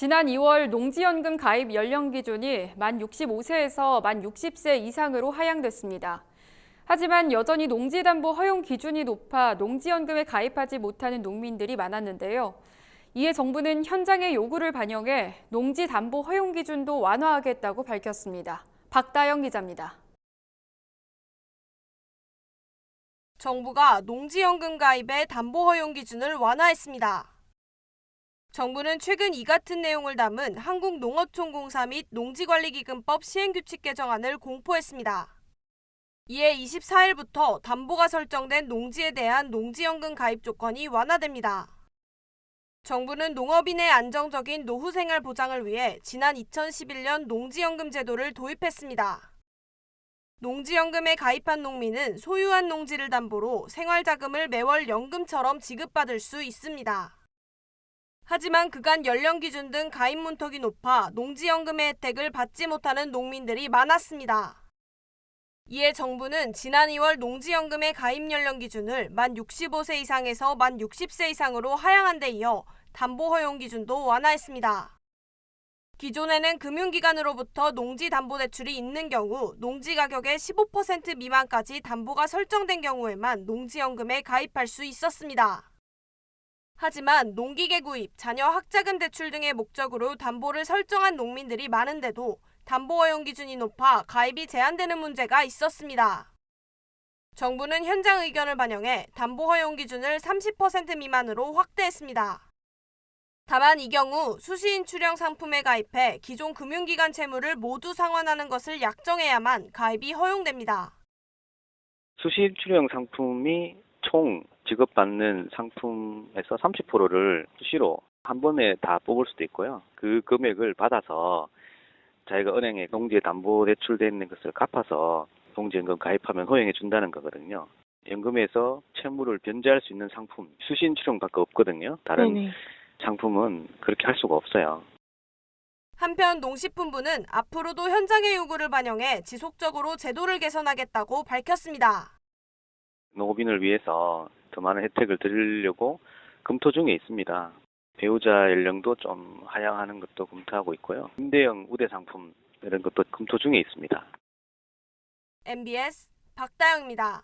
지난 2월 농지연금 가입 연령 기준이 만 65세에서 만 60세 이상으로 하향됐습니다. 하지만 여전히 농지담보 허용 기준이 높아 농지연금에 가입하지 못하는 농민들이 많았는데요. 이에 정부는 현장의 요구를 반영해 농지담보 허용 기준도 완화하겠다고 밝혔습니다. 박다영 기자입니다. 정부가 농지연금 가입의 담보 허용 기준을 완화했습니다. 정부는 최근 이 같은 내용을 담은 한국농업총공사 및 농지관리기금법 시행규칙 개정안을 공포했습니다. 이에 24일부터 담보가 설정된 농지에 대한 농지연금 가입 조건이 완화됩니다. 정부는 농업인의 안정적인 노후 생활 보장을 위해 지난 2011년 농지연금 제도를 도입했습니다. 농지연금에 가입한 농민은 소유한 농지를 담보로 생활자금을 매월 연금처럼 지급받을 수 있습니다. 하지만 그간 연령 기준 등 가입 문턱이 높아 농지연금의 혜택을 받지 못하는 농민들이 많았습니다. 이에 정부는 지난 2월 농지연금의 가입 연령 기준을 만 65세 이상에서 만 60세 이상으로 하향한 데 이어 담보 허용 기준도 완화했습니다. 기존에는 금융기관으로부터 농지담보대출이 있는 경우 농지 가격의 15% 미만까지 담보가 설정된 경우에만 농지연금에 가입할 수 있었습니다. 하지만 농기계 구입, 자녀 학자금 대출 등의 목적으로 담보를 설정한 농민들이 많은데도 담보 허용 기준이 높아 가입이 제한되는 문제가 있었습니다. 정부는 현장 의견을 반영해 담보 허용 기준을 30% 미만으로 확대했습니다. 다만 이 경우 수시인 출형 상품에 가입해 기존 금융기관 채무를 모두 상환하는 것을 약정해야만 가입이 허용됩니다. 수시 출형 상품이 총 지급받는 상품에서 30%를 수시로 한 번에 다 뽑을 수도 있고요. 그 금액을 받아서 자기가 은행에 농지담보대출돼 있는 것을 갚아서 농지연금 가입하면 허용해 준다는 거거든요. 연금에서 채무를 변제할 수 있는 상품, 수신 출형밖에 없거든요. 다른 상품은 그렇게 할 수가 없어요. 한편 농식품부는 앞으로도 현장의 요구를 반영해 지속적으로 제도를 개선하겠다고 밝혔습니다. 농업인을 위해서 더 많은 혜택을 드리려고 검토 중에 있습니다. 배우자 연령도 좀 하향하는 것도 검토하고 있고요. 임대형 우대 상품 이런 것도 검토 중에 있습니다. MBS 박다영입니다.